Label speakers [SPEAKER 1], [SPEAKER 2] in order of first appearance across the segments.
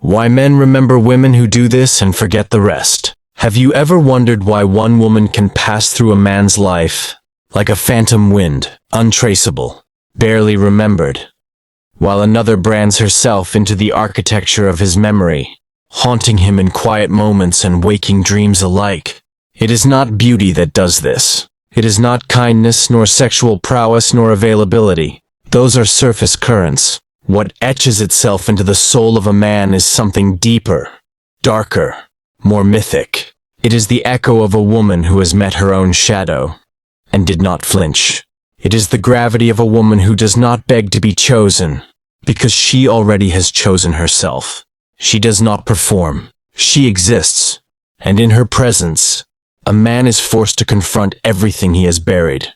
[SPEAKER 1] Why men remember women who do this and forget the rest. Have you ever wondered why one woman can pass through a man's life like a phantom wind, untraceable, barely remembered, while another brands herself into the architecture of his memory, haunting him in quiet moments and waking dreams alike? It is not beauty that does this. It is not kindness, nor sexual prowess, nor availability. Those are surface currents. What etches itself into the soul of a man is something deeper, darker, more mythic. It is the echo of a woman who has met her own shadow and did not flinch. It is the gravity of a woman who does not beg to be chosen, because she already has chosen herself. She does not perform. She exists, and in her presence, a man is forced to confront everything he has buried.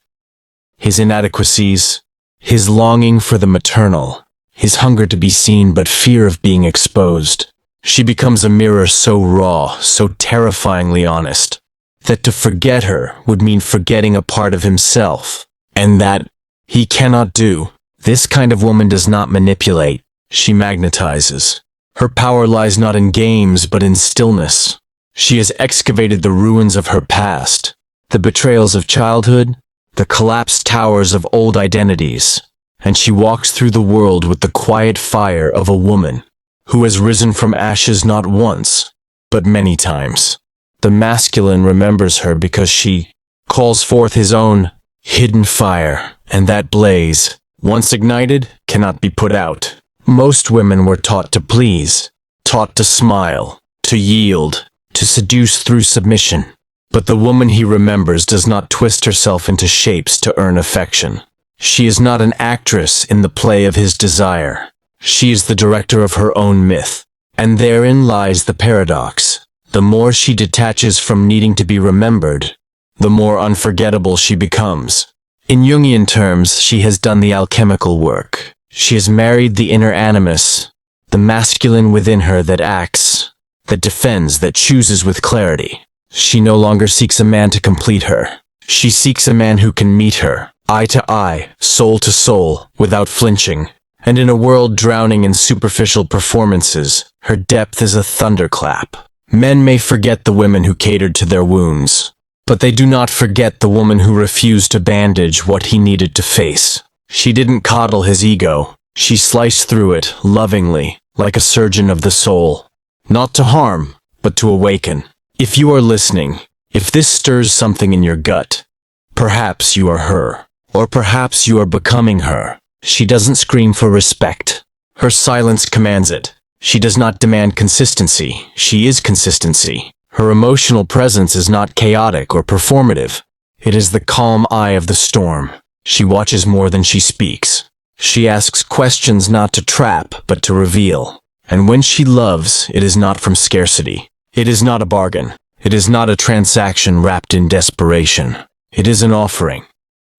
[SPEAKER 1] His inadequacies, his longing for the maternal, his hunger to be seen but fear of being exposed. She becomes a mirror so raw, so terrifyingly honest, that to forget her would mean forgetting a part of himself, and that he cannot do. This kind of woman does not manipulate, she magnetizes. Her power lies not in games but in stillness. She has excavated the ruins of her past, the betrayals of childhood, the collapsed towers of old identities, and she walks through the world with the quiet fire of a woman who has risen from ashes not once, but many times. The masculine remembers her because she calls forth his own hidden fire, and that blaze, once ignited, cannot be put out. Most women were taught to please, taught to smile, to yield, to seduce through submission. But the woman he remembers does not twist herself into shapes to earn affection. She is not an actress in the play of his desire. She is the director of her own myth. And therein lies the paradox. The more she detaches from needing to be remembered, the more unforgettable she becomes. In Jungian terms, she has done the alchemical work. She has married the inner animus, the masculine within her that acts, that defends, that chooses with clarity. She no longer seeks a man to complete her. She seeks a man who can meet her, eye to eye, soul to soul, without flinching. And in a world drowning in superficial performances, her depth is a thunderclap. Men may forget the women who catered to their wounds, but they do not forget the woman who refused to bandage what he needed to face. She didn't coddle his ego. She sliced through it, lovingly, like a surgeon of the soul. Not to harm, but to awaken. If you are listening, if this stirs something in your gut, perhaps you are her. Or perhaps you are becoming her. She doesn't scream for respect. Her silence commands it. She does not demand consistency. She is consistency. Her emotional presence is not chaotic or performative. It is the calm eye of the storm. She watches more than she speaks. She asks questions not to trap, but to reveal. And when she loves, it is not from scarcity. It is not a bargain. It is not a transaction wrapped in desperation. It is an offering,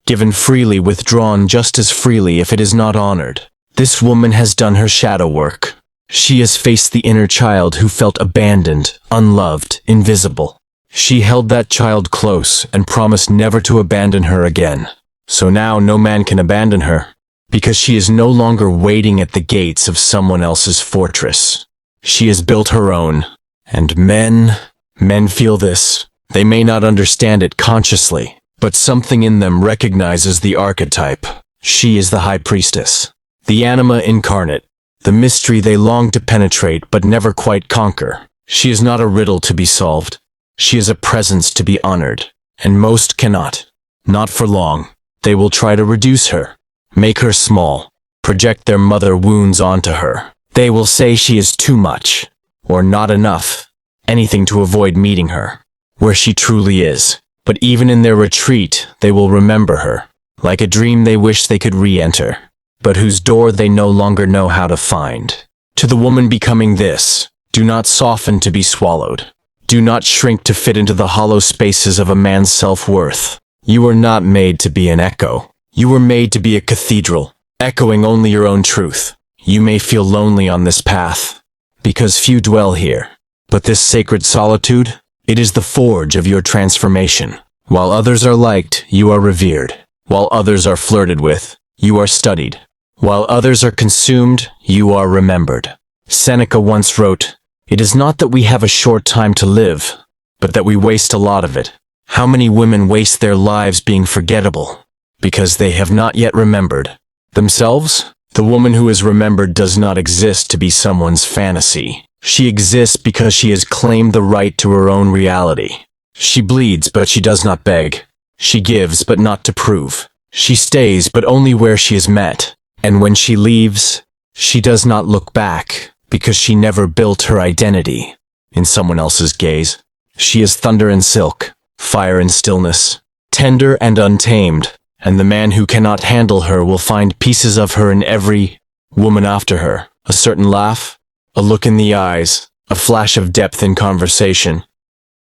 [SPEAKER 1] given freely, withdrawn just as freely if it is not honored. This woman has done her shadow work. She has faced the inner child who felt abandoned, unloved, invisible. She held that child close and promised never to abandon her again. So now no man can abandon her, because she is no longer waiting at the gates of someone else's fortress. She has built her own. And men feel this. They may not understand it consciously, but something in them recognizes the archetype. She is the high priestess, the anima incarnate, the mystery they long to penetrate but never quite conquer. She is not a riddle to be solved. She is a presence to be honored, and most cannot. Not for long. They will try to reduce her, make her small, project their mother wounds onto her. They will say she is too much, or not enough, anything to avoid meeting her, where she truly is. But even in their retreat, they will remember her, like a dream they wish they could re-enter, but whose door they no longer know how to find. To the woman becoming this, do not soften to be swallowed. Do not shrink to fit into the hollow spaces of a man's self-worth. You were not made to be an echo. You were made to be a cathedral, echoing only your own truth. You may feel lonely on this path, because few dwell here. But this sacred solitude, it is the forge of your transformation. While others are liked, you are revered. While others are flirted with, you are studied. While others are consumed, you are remembered. Seneca once wrote, "It is not that we have a short time to live, but that we waste a lot of it." How many women waste their lives being forgettable because they have not yet remembered themselves? The woman who is remembered does not exist to be someone's fantasy. She exists because she has claimed the right to her own reality. She bleeds, but she does not beg. She gives, but not to prove. She stays, but only where she is met. And when she leaves, she does not look back, because she never built her identity in someone else's gaze. She is thunder and silk, fire and stillness, tender and untamed, and the man who cannot handle her will find pieces of her in every woman after her. A certain laugh, a look in the eyes, a flash of depth in conversation.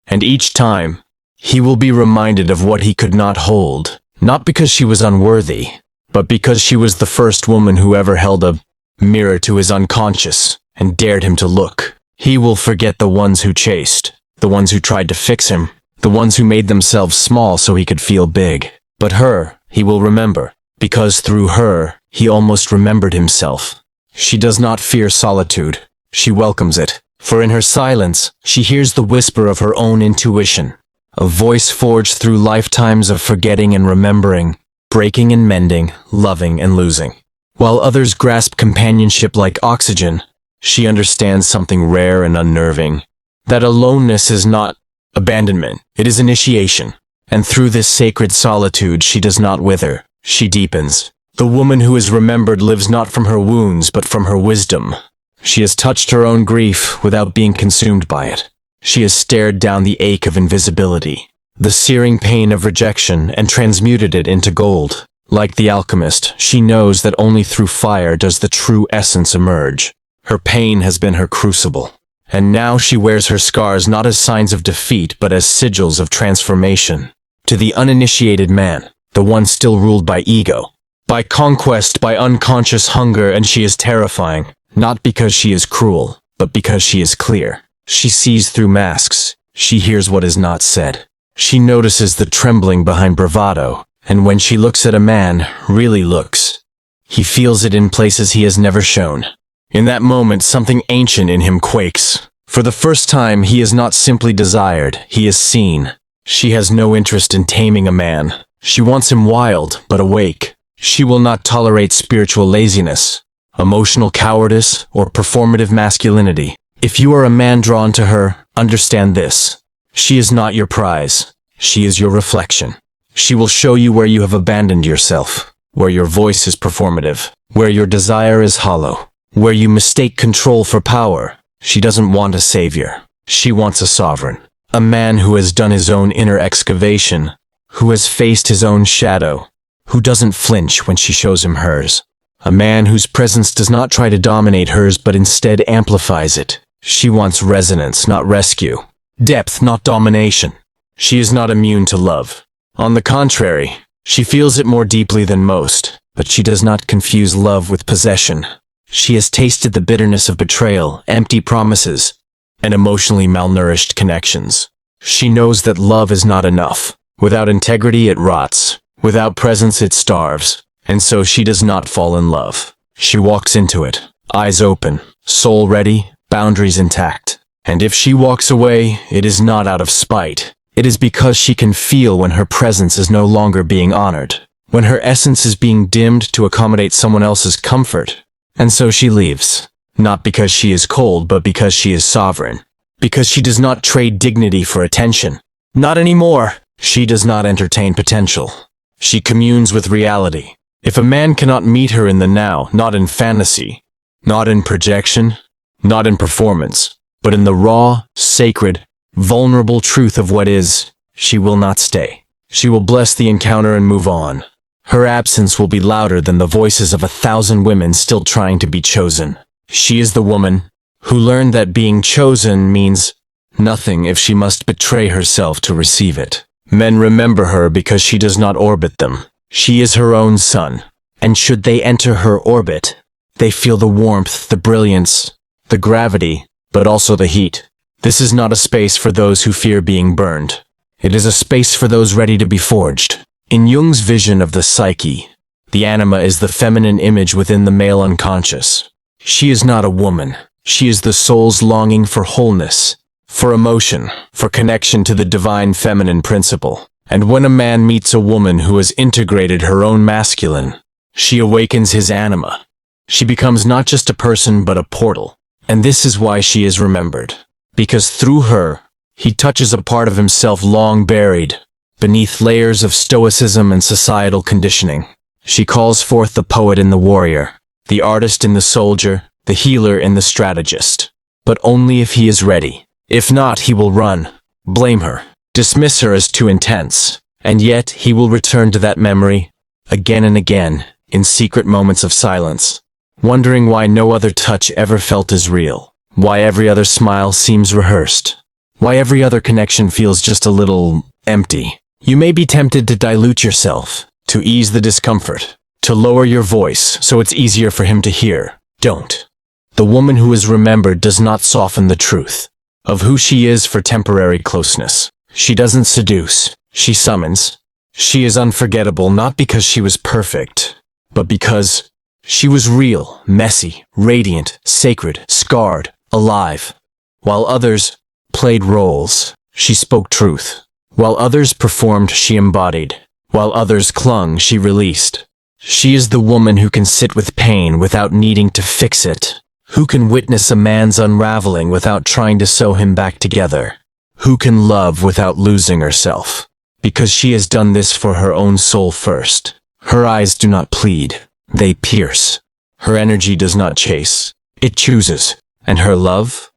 [SPEAKER 1] And each time, he will be reminded of what he could not hold, not because she was unworthy, but because she was the first woman who ever held a mirror to his unconscious and dared him to look. He will forget the ones who chased, the ones who tried to fix him, the ones who made themselves small so he could feel big. But her, he will remember, because through her, he almost remembered himself. She does not fear solitude. She welcomes it, for in her silence, she hears the whisper of her own intuition, a voice forged through lifetimes of forgetting and remembering, breaking and mending, loving and losing. While others grasp companionship like oxygen, she understands something rare and unnerving, that aloneness is not abandonment, it is initiation. And through this sacred solitude she does not wither, she deepens. The woman who is remembered lives not from her wounds but from her wisdom. She has touched her own grief without being consumed by it. She has stared down the ache of invisibility, the searing pain of rejection, and transmuted it into gold. Like the alchemist, she knows that only through fire does the true essence emerge. Her pain has been her crucible, and now she wears her scars not as signs of defeat but as sigils of transformation. To the uninitiated man, the one still ruled by ego, by conquest, by unconscious hunger, and she is terrifying, not because she is cruel, but because she is clear. She sees through masks. She hears what is not said. She notices the trembling behind bravado, and when she looks at a man, really looks, he feels it in places he has never shown. In that moment, something ancient in him quakes. For the first time, he is not simply desired, he is seen. She has no interest in taming a man. She wants him wild, but awake. She will not tolerate spiritual laziness, emotional cowardice, or performative masculinity. If you are a man drawn to her, understand this. She is not your prize. She is your reflection. She will show you where you have abandoned yourself, where your voice is performative, where your desire is hollow, where you mistake control for power. She doesn't want a savior. She wants a sovereign. A man who has done his own inner excavation, who has faced his own shadow, who doesn't flinch when she shows him hers. A man whose presence does not try to dominate hers but instead amplifies it. She wants resonance, not rescue. Depth, not domination. She is not immune to love. On the contrary, she feels it more deeply than most, but she does not confuse love with possession. She has tasted the bitterness of betrayal, empty promises, and emotionally malnourished connections. She knows that love is not enough. Without integrity, it rots. Without presence, it starves. And so she does not fall in love. She walks into it, eyes open, soul ready, boundaries intact. And if she walks away, it is not out of spite. It is because she can feel when her presence is no longer being honored, when her essence is being dimmed to accommodate someone else's comfort. And so she leaves. Not because she is cold, but because she is sovereign. Because she does not trade dignity for attention. Not anymore. She does not entertain potential. She communes with reality. If a man cannot meet her in the now, not in fantasy, not in projection, not in performance, but in the raw, sacred, vulnerable truth of what is, she will not stay. She will bless the encounter and move on. Her absence will be louder than the voices of 1,000 women still trying to be chosen. She is the woman who learned that being chosen means nothing if she must betray herself to receive it. Men remember her because she does not orbit them. She is her own sun, and should they enter her orbit, they feel the warmth, the brilliance, the gravity, but also the heat. This is not a space for those who fear being burned. It is a space for those ready to be forged. In Jung's vision of the psyche, the anima is the feminine image within the male unconscious. She is not a woman. She is the soul's longing for wholeness, for emotion, for connection to the divine feminine principle. And when a man meets a woman who has integrated her own masculine, she awakens his anima. She becomes not just a person but a portal. And this is why she is remembered. Because through her, he touches a part of himself long buried beneath layers of stoicism and societal conditioning. She calls forth the poet in the warrior, the artist in the soldier, the healer in the strategist. But only if he is ready. If not, he will run, blame her, dismiss her as too intense. And yet, he will return to that memory, again and again, in secret moments of silence, wondering why no other touch ever felt as real, why every other smile seems rehearsed, why every other connection feels just a little empty. You may be tempted to dilute yourself, to ease the discomfort, to lower your voice so it's easier for him to hear. Don't. The woman who is remembered does not soften the truth of who she is for temporary closeness. She doesn't seduce, she summons. She is unforgettable not because she was perfect, but because she was real, messy, radiant, sacred, scarred, alive. While others played roles, she spoke truth. While others performed, she embodied. While others clung, she released. She is the woman who can sit with pain without needing to fix it, who can witness a man's unraveling without trying to sew him back together, who can love without losing herself, because she has done this for her own soul first. Her eyes do not plead, they pierce. Her energy does not chase, it chooses. And her love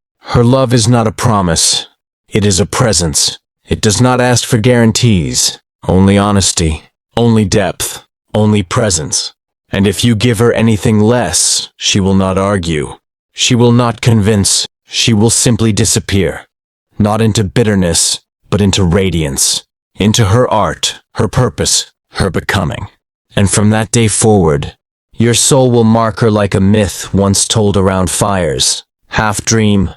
[SPEAKER 1] is not a promise, it is a presence. It does not ask for guarantees, only honesty, only depth, only presence. And if you give her anything less, she will not argue. She will not convince. She will simply disappear. Not into bitterness, but into radiance. Into her art, her purpose, her becoming. And from that day forward, your soul will mark her like a myth once told around fires. Half dream,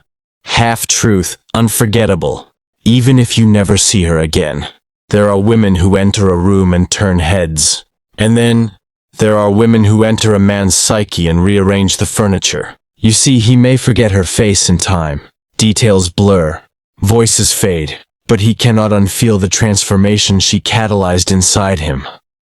[SPEAKER 1] half truth, unforgettable. Even if you never see her again. There are women who enter a room and turn heads. And then, there are women who enter a man's psyche and rearrange the furniture. You see, he may forget her face in time. Details blur. Voices fade. But he cannot unfeel the transformation she catalyzed inside him.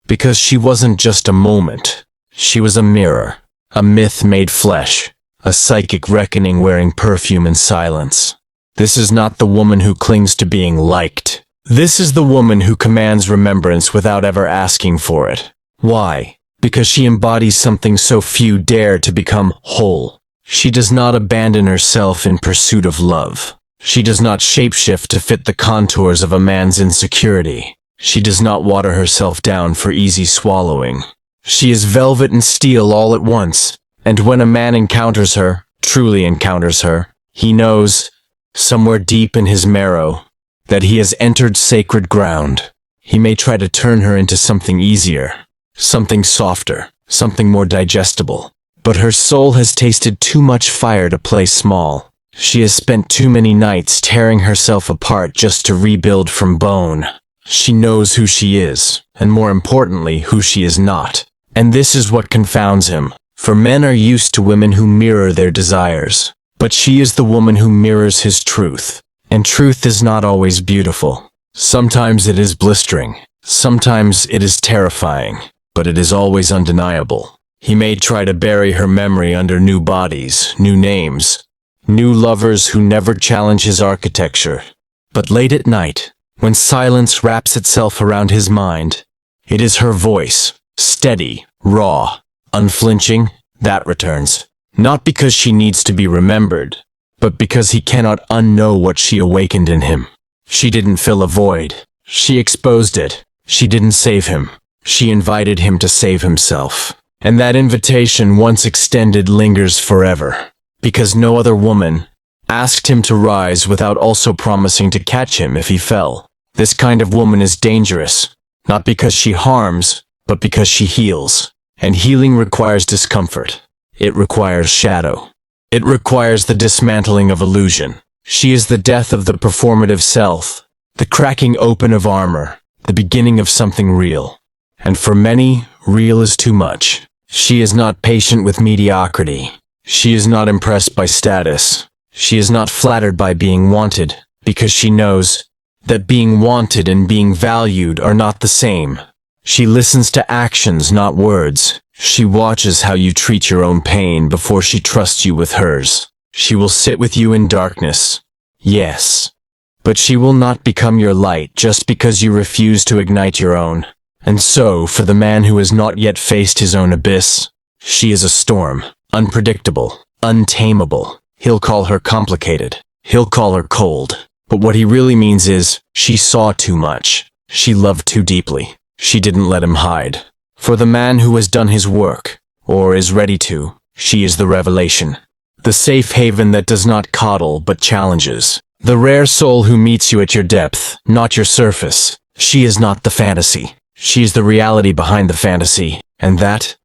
[SPEAKER 1] Because she wasn't just a moment. She was a mirror. A myth made flesh. A psychic reckoning wearing perfume and silence. This is not the woman who clings to being liked. This is the woman who commands remembrance without ever asking for it. Why? Because she embodies something so few dare to become whole. She does not abandon herself in pursuit of love. She does not shapeshift to fit the contours of a man's insecurity. She does not water herself down for easy swallowing. She is velvet and steel all at once. And when a man encounters her, truly encounters her, he knows, somewhere deep in his marrow, that he has entered sacred ground. He may try to turn her into something easier, something softer, something more digestible. But her soul has tasted too much fire to play small. She has spent too many nights tearing herself apart just to rebuild from bone. She knows who she is, and more importantly, who she is not. And this is what confounds him. For men are used to women who mirror their desires. But she is the woman who mirrors his truth. And truth is not always beautiful. Sometimes it is blistering. Sometimes it is terrifying. But it is always undeniable. He may try to bury her memory under new bodies, new names, new lovers who never challenge his architecture. But late at night, when silence wraps itself around his mind, it is her voice, steady, raw, unflinching, that returns. Not because she needs to be remembered, but because he cannot unknow what she awakened in him. She didn't fill a void. She exposed it. She didn't save him. She invited him to save himself. And that invitation, once extended, lingers forever. Because no other woman asked him to rise without also promising to catch him if he fell. This kind of woman is dangerous, not because she harms, but because she heals. And healing requires discomfort. It requires shadow. It requires the dismantling of illusion. She is the death of the performative self, the cracking open of armor, the beginning of something real. And for many, real is too much. She is not patient with mediocrity. She is not impressed by status. She is not flattered by being wanted, because she knows that being wanted and being valued are not the same. She listens to actions, not words. She watches how you treat your own pain before she trusts you with hers. She will sit with you in darkness. Yes. But she will not become your light just because you refuse to ignite your own. And so, for the man who has not yet faced his own abyss, she is a storm, unpredictable, untamable. He'll call her complicated. He'll call her cold. But what he really means is, she saw too much. She loved too deeply. She didn't let him hide. For the man who has done his work, or is ready to, she is the revelation. The safe haven that does not coddle but challenges. The rare soul who meets you at your depth, not your surface. She is not the fantasy. She is the reality behind the fantasy. And that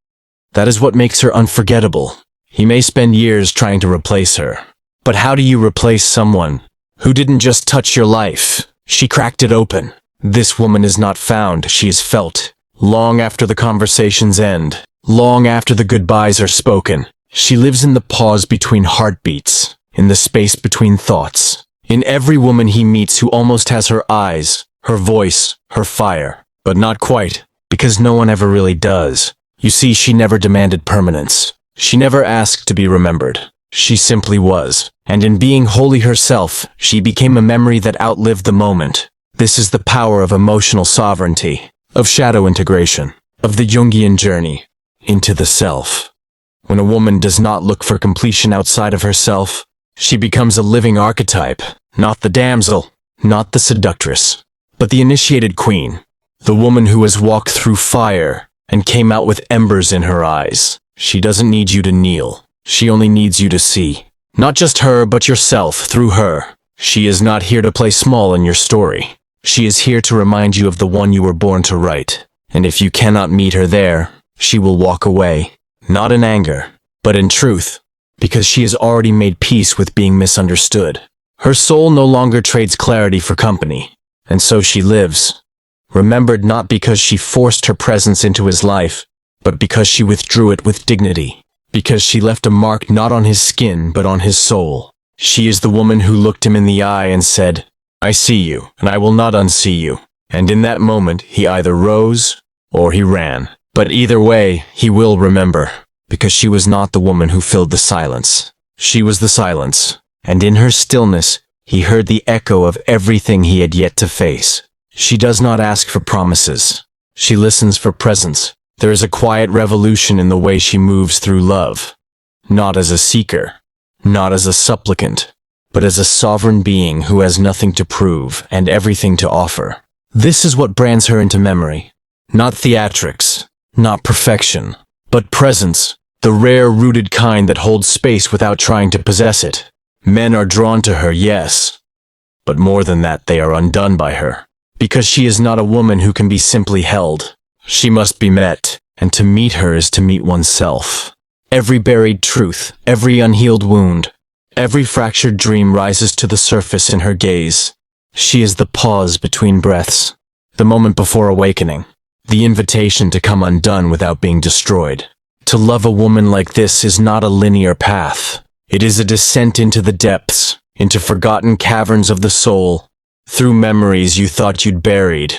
[SPEAKER 1] is what makes her unforgettable. He may spend years trying to replace her. But how do you replace someone who didn't just touch your life? She cracked it open. This woman is not found, she is felt. Long after the conversations end, long after the goodbyes are spoken, she lives in the pause between heartbeats, in the space between thoughts. In every woman he meets who almost has her eyes, her voice, her fire. But not quite, because no one ever really does. You see, she never demanded permanence. She never asked to be remembered. She simply was. And in being wholly herself, she became a memory that outlived the moment. This is the power of emotional sovereignty, of shadow integration, of the Jungian journey into the self. When a woman does not look for completion outside of herself, she becomes a living archetype, not the damsel, not the seductress, but the initiated queen, the woman who has walked through fire and came out with embers in her eyes. She doesn't need you to kneel. She only needs you to see. Not just her, but yourself through her. She is not here to play small in your story. She is here to remind you of the one you were born to write. And if you cannot meet her there, she will walk away, not in anger, but in truth, because she has already made peace with being misunderstood. Her soul no longer trades clarity for company, and so she lives, remembered not because she forced her presence into his life, but because she withdrew it with dignity, because she left a mark not on his skin but on his soul. She is the woman who looked him in the eye and said, "I see you, and I will not unsee you." And in that moment, he either rose or he ran. But either way, he will remember, because she was not the woman who filled the silence. She was the silence, and in her stillness, he heard the echo of everything he had yet to face. She does not ask for promises. She listens for presence. There is a quiet revolution in the way she moves through love. Not as a seeker, not as a supplicant, but as a sovereign being who has nothing to prove and everything to offer. This is what brands her into memory. Not theatrics, not perfection, but presence, the rare rooted kind that holds space without trying to possess it. Men are drawn to her, yes, but more than that, they are undone by her. Because she is not a woman who can be simply held. She must be met, and to meet her is to meet oneself. Every buried truth, every unhealed wound, every fractured dream rises to the surface in her gaze. She is the pause between breaths, the moment before awakening, the invitation to come undone without being destroyed. To love a woman like this is not a linear path. It is a descent into the depths, into forgotten caverns of the soul, through memories you thought you'd buried,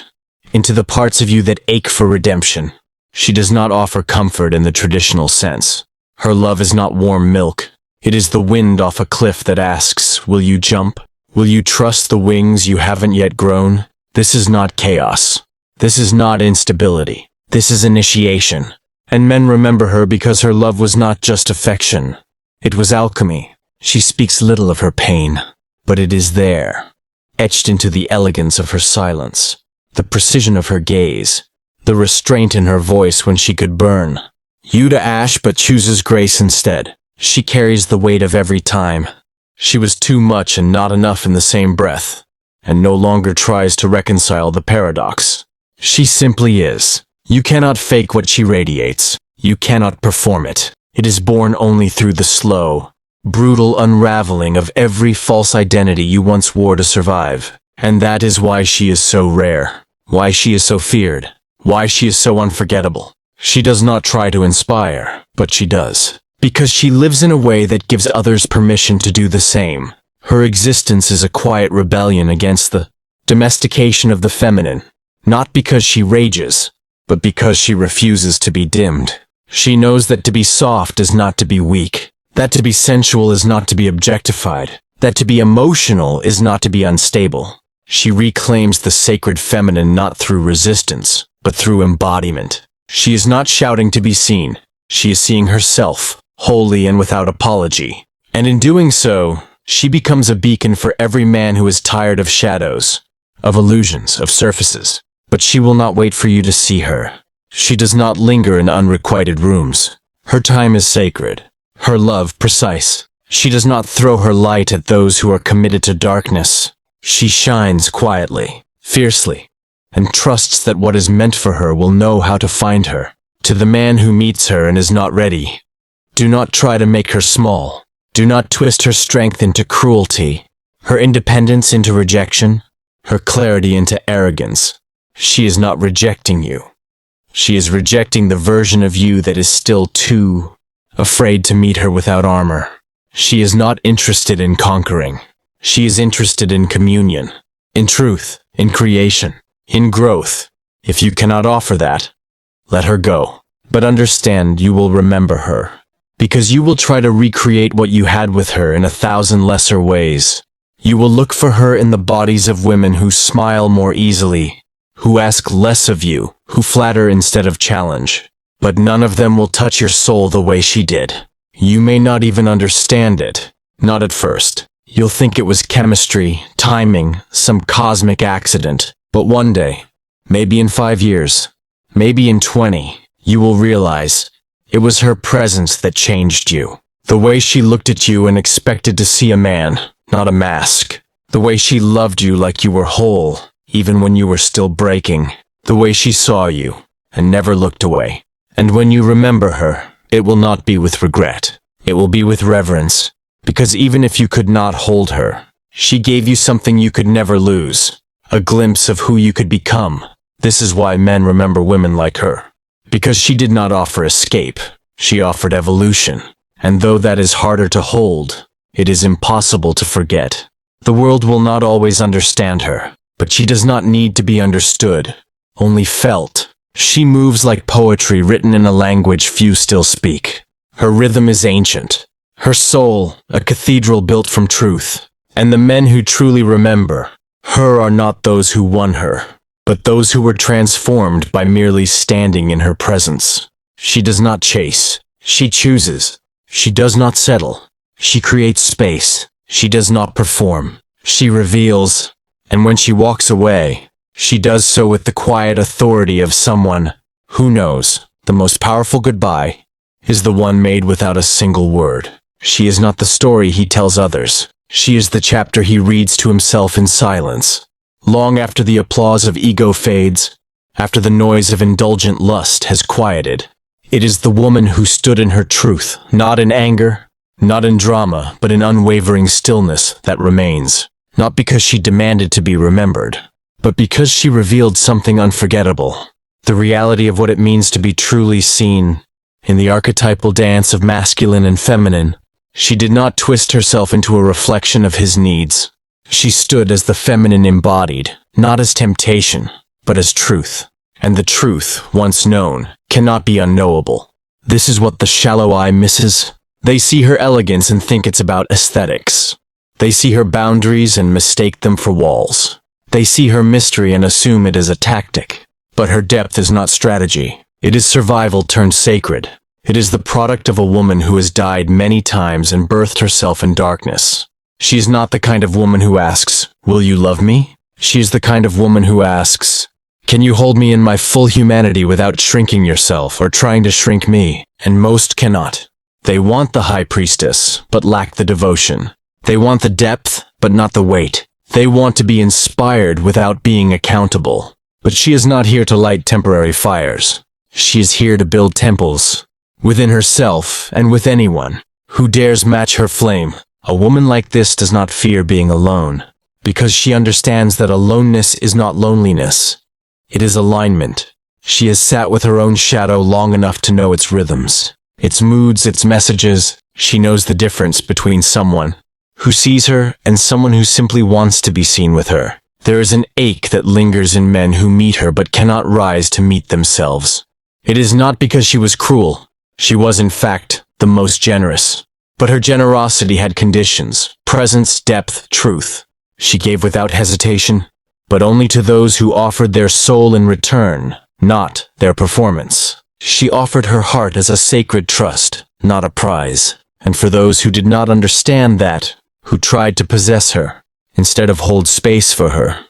[SPEAKER 1] into the parts of you that ache for redemption. She does not offer comfort in the traditional sense. Her love is not warm milk. It is the wind off a cliff that asks, will you jump? Will you trust the wings you haven't yet grown? This is not chaos. This is not instability. This is initiation. And men remember her because her love was not just affection. It was alchemy. She speaks little of her pain, but it is there, etched into the elegance of her silence, the precision of her gaze, the restraint in her voice when she could burn you to ash but chooses grace instead. She carries the weight of every time. She was too much and not enough in the same breath, and no longer tries to reconcile the paradox. She simply is. You cannot fake what she radiates. You cannot perform it. It is born only through the slow, brutal unraveling of every false identity you once wore to survive. And that is why she is so rare, why she is so feared, why she is so unforgettable. She does not try to inspire, but she does. Because she lives in a way that gives others permission to do the same. Her existence is a quiet rebellion against the domestication of the feminine, not because she rages, but because she refuses to be dimmed. She knows that to be soft is not to be weak, that to be sensual is not to be objectified, that to be emotional is not to be unstable. She reclaims the sacred feminine not through resistance, but through embodiment. She is not shouting to be seen. She is seeing herself, wholly and without apology. And in doing so, she becomes a beacon for every man who is tired of shadows, of illusions, of surfaces. But she will not wait for you to see her. She does not linger in unrequited rooms. Her time is sacred, her love precise. She does not throw her light at those who are committed to darkness. She shines quietly, fiercely, and trusts that what is meant for her will know how to find her. To the man who meets her and is not ready, do not try to make her small. Do not twist her strength into cruelty, her independence into rejection, her clarity into arrogance. She is not rejecting you. She is rejecting the version of you that is still too afraid to meet her without armor. She is not interested in conquering. She is interested in communion, in truth, in creation, in growth. If you cannot offer that, let her go. But understand you will remember her, because you will try to recreate what you had with her in 1,000 lesser ways. You will look for her in the bodies of women who smile more easily, who ask less of you, who flatter instead of challenge. But none of them will touch your soul the way she did. You may not even understand it, not at first. You'll think it was chemistry, timing, some cosmic accident. But one day, maybe in 5 years, maybe in 20, you will realize it was her presence that changed you. The way she looked at you and expected to see a man, not a mask. The way she loved you like you were whole, even when you were still breaking. The way she saw you and never looked away. And when you remember her, it will not be with regret. It will be with reverence. Because even if you could not hold her, she gave you something you could never lose. A glimpse of who you could become. This is why men remember women like her. Because she did not offer escape. She offered evolution. And though that is harder to hold, it is impossible to forget. The world will not always understand her, but she does not need to be understood, only felt. She moves like poetry written in a language few still speak. Her rhythm is ancient. Her soul, a cathedral built from truth. And the men who truly remember her are not those who won her, but those who were transformed by merely standing in her presence. She does not chase. She chooses. She does not settle. She creates space. She does not perform. She reveals. And when she walks away, she does so with the quiet authority of someone who knows the most powerful goodbye is the one made without a single word. She is not the story he tells others. She is the chapter he reads to himself in silence. Long after the applause of ego fades, after the noise of indulgent lust has quieted, it is the woman who stood in her truth, not in anger, not in drama, but in unwavering stillness that remains. Not because she demanded to be remembered, but because she revealed something unforgettable, the reality of what it means to be truly seen. In the archetypal dance of masculine and feminine, she did not twist herself into a reflection of his needs. She stood as the feminine embodied, not as temptation, but as truth. And the truth, once known, cannot be unknowable. This is what the shallow eye misses. They see her elegance and think it's about aesthetics. They see her boundaries and mistake them for walls. They see her mystery and assume it is a tactic. But her depth is not strategy. It is survival turned sacred. It is the product of a woman who has died many times and birthed herself in darkness. She is not the kind of woman who asks, "Will you love me?" She is the kind of woman who asks, "Can you hold me in my full humanity without shrinking yourself or trying to shrink me?" And most cannot. They want the high priestess, but lack the devotion. They want the depth, but not the weight. They want to be inspired without being accountable. But she is not here to light temporary fires. She is here to build temples, within herself and with anyone who dares match her flame. A woman like this does not fear being alone, because she understands that aloneness is not loneliness. It is alignment. She has sat with her own shadow long enough to know its rhythms. its moods, its messages. She knows the difference between someone who sees her and someone who simply wants to be seen with her. There is an ache that lingers in men who meet her but cannot rise to meet themselves. It is not because she was cruel. She was, in fact, the most generous. But her generosity had conditions: presence, depth, truth. She gave without hesitation, but only to those who offered their soul in return, not their performance. She offered her heart as a sacred trust, not a prize. And for those who did not understand that, who tried to possess her, instead of hold space for her,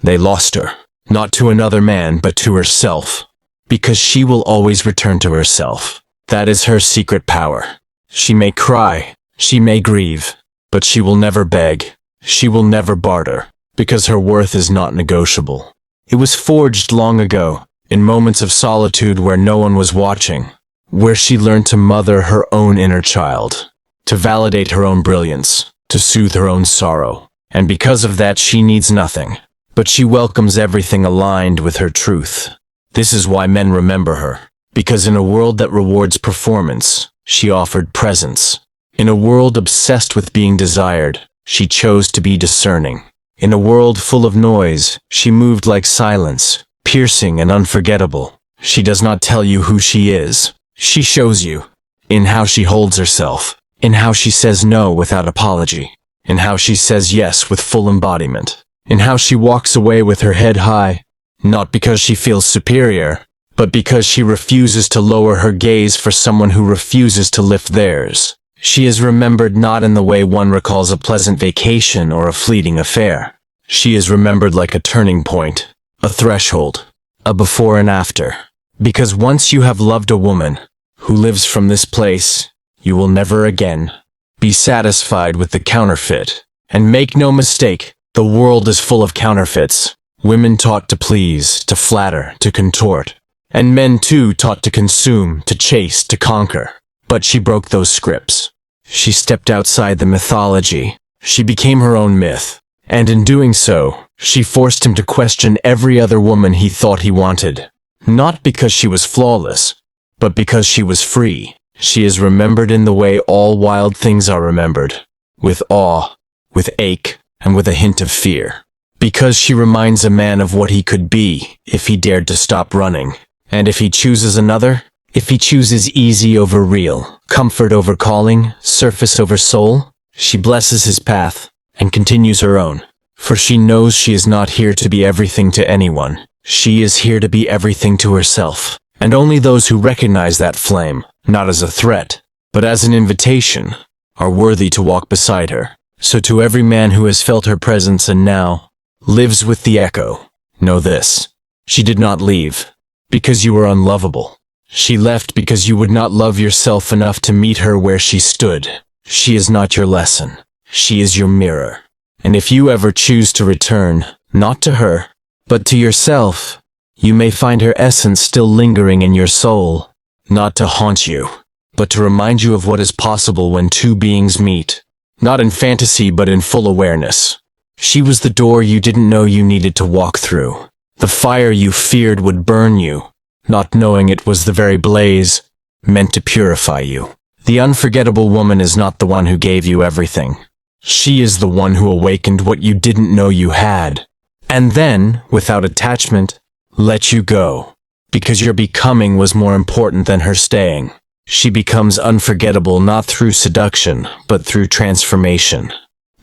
[SPEAKER 1] they lost her, not to another man, but to herself. Because she will always return to herself. That is her secret power. She may cry, she may grieve, but she will never beg, she will never barter, because her worth is not negotiable. It was forged long ago, in moments of solitude where no one was watching, where she learned to mother her own inner child, to validate her own brilliance, to soothe her own sorrow. And because of that, she needs nothing, but she welcomes everything aligned with her truth. This is why men remember her, because in a world that rewards performance, she offered presence. In a world obsessed with being desired, she chose to be discerning. In a world full of noise, she moved like silence, piercing and unforgettable. She does not tell you who she is. She shows you, in how she holds herself, in how she says no without apology, in how she says yes with full embodiment, in how she walks away with her head high, not because she feels superior, but because she refuses to lower her gaze for someone who refuses to lift theirs. She is remembered not in the way one recalls a pleasant vacation or a fleeting affair. She is remembered like a turning point, a threshold, a before and after. Because once you have loved a woman who lives from this place, you will never again be satisfied with the counterfeit. And make no mistake, the world is full of counterfeits. Women taught to please, to flatter, to contort. And men too taught to consume, to chase, to conquer. But she broke those scripts. She stepped outside the mythology. She became her own myth. And in doing so, she forced him to question every other woman he thought he wanted. Not because she was flawless, but because she was free. She is remembered in the way all wild things are remembered. With awe, with ache, and with a hint of fear. Because she reminds a man of what he could be if he dared to stop running. And if he chooses another, if he chooses easy over real, comfort over calling, surface over soul, she blesses his path and continues her own. For she knows she is not here to be everything to anyone. She is here to be everything to herself. And only those who recognize that flame, not as a threat, but as an invitation, are worthy to walk beside her. So to every man who has felt her presence and now lives with the echo, know this: she did not leave because you were unlovable. She left because you would not love yourself enough to meet her where she stood. She is not your lesson. She is your mirror. And if you ever choose to return, not to her, but to yourself, you may find her essence still lingering in your soul, not to haunt you, but to remind you of what is possible when two beings meet, not in fantasy but in full awareness. She was the door you didn't know you needed to walk through, the fire you feared would burn you, not knowing it was the very blaze meant to purify you. The unforgettable woman is not the one who gave you everything. She is the one who awakened what you didn't know you had, and then, without attachment, let you go, because your becoming was more important than her staying. She becomes unforgettable not through seduction, but through transformation.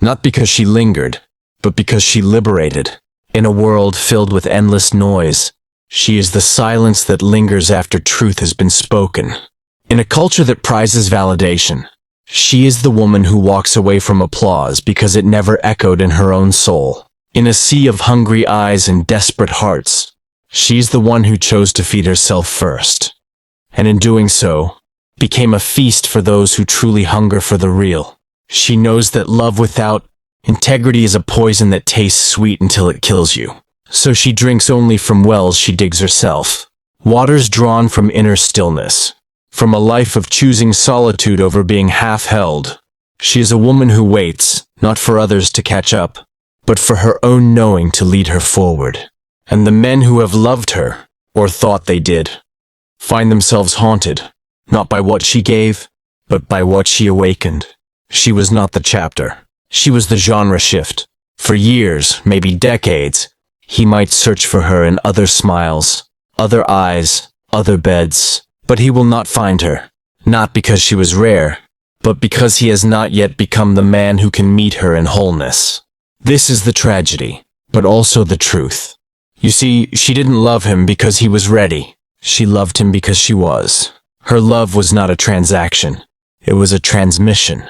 [SPEAKER 1] Not because she lingered, but because she liberated. In a world filled with endless noise, she is the silence that lingers after truth has been spoken. In a culture that prizes validation, she is the woman who walks away from applause because it never echoed in her own soul. In a sea of hungry eyes and desperate hearts, she's the one who chose to feed herself first, and in doing so, became a feast for those who truly hunger for the real. She knows that love without integrity is a poison that tastes sweet until it kills you. So she drinks only from wells she digs herself, waters drawn from inner stillness, from a life of choosing solitude over being half-held. She is a woman who waits, not for others to catch up, but for her own knowing to lead her forward. And the men who have loved her, or thought they did, find themselves haunted, not by what she gave, but by what she awakened. She was not the chapter. She was the genre shift. For years, maybe decades, he might search for her in other smiles, other eyes, other beds, but he will not find her. Not because she was rare, but because he has not yet become the man who can meet her in wholeness. This is the tragedy, but also the truth. You see, she didn't love him because he was ready. She loved him because she was. Her love was not a transaction. It was a transmission.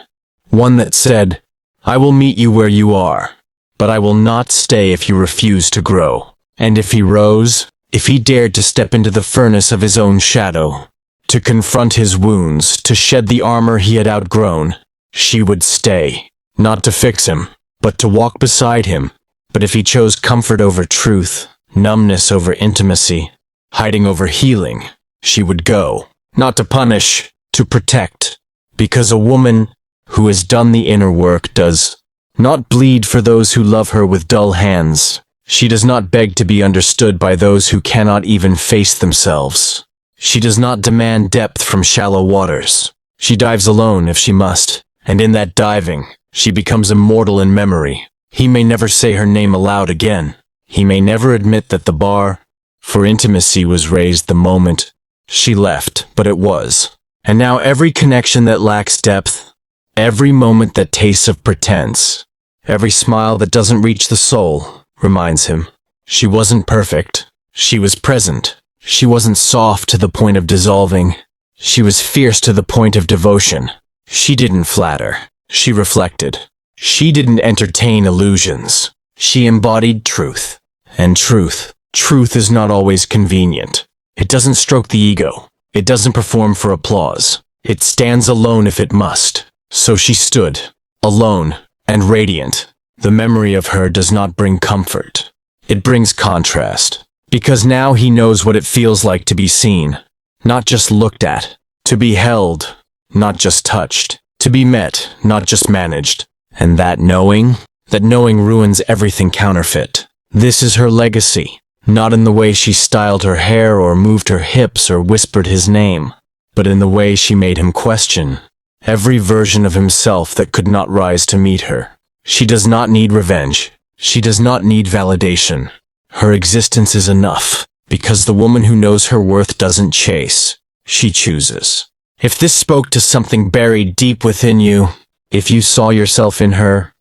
[SPEAKER 1] One that said, I will meet you where you are, but I will not stay if you refuse to grow. And if he rose, if he dared to step into the furnace of his own shadow, to confront his wounds, to shed the armor he had outgrown, she would stay, not to fix him, but to walk beside him. But if he chose comfort over truth, numbness over intimacy, hiding over healing, she would go, not to punish, to protect, because a woman who has done the inner work does not bleed for those who love her with dull hands. She does not beg to be understood by those who cannot even face themselves. She does not demand depth from shallow waters. She dives alone if she must, and in that diving, she becomes immortal in memory. He may never say her name aloud again. He may never admit that the bar for intimacy was raised the moment she left, but it was. And now every connection that lacks depth, every moment that tastes of pretense, every smile that doesn't reach the soul, reminds him. She wasn't perfect. She was present. She wasn't soft to the point of dissolving. She was fierce to the point of devotion. She didn't flatter. She reflected. She didn't entertain illusions. She embodied truth. And truth is not always convenient. It doesn't stroke the ego. It doesn't perform for applause. It stands alone if it must. So she stood, alone and radiant. The memory of her does not bring comfort. It brings contrast. Because now he knows what it feels like to be seen, not just looked at, to be held, not just touched, to be met, not just managed. And that knowing ruins everything counterfeit. This is her legacy, not in the way she styled her hair or moved her hips or whispered his name, but in the way she made him question every version of himself that could not rise to meet her. She does not need revenge. She does not need validation. Her existence is enough, because the woman who knows her worth doesn't chase. She chooses. If this spoke to something buried deep within you, if you saw yourself in her,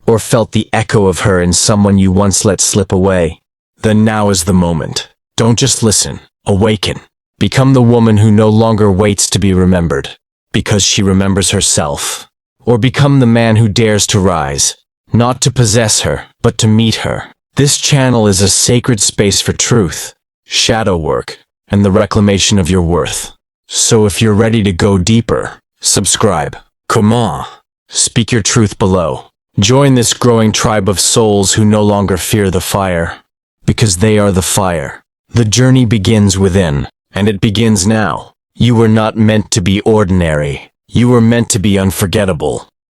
[SPEAKER 1] or felt the echo of her in someone you once let slip away, then now is the moment. Don't just listen. Awaken. Become the woman who no longer waits to be remembered, because she remembers herself. Or become the man who dares to rise, not to possess her, but to meet her. This channel is a sacred space for truth, shadow work, and the reclamation of your worth. So if you're ready to go deeper, subscribe. Come on. Speak your truth below. Join this growing tribe of souls who no longer fear the fire, because they are the fire. The journey begins within, and it begins now. You were not meant to be ordinary. You were meant to be unforgettable.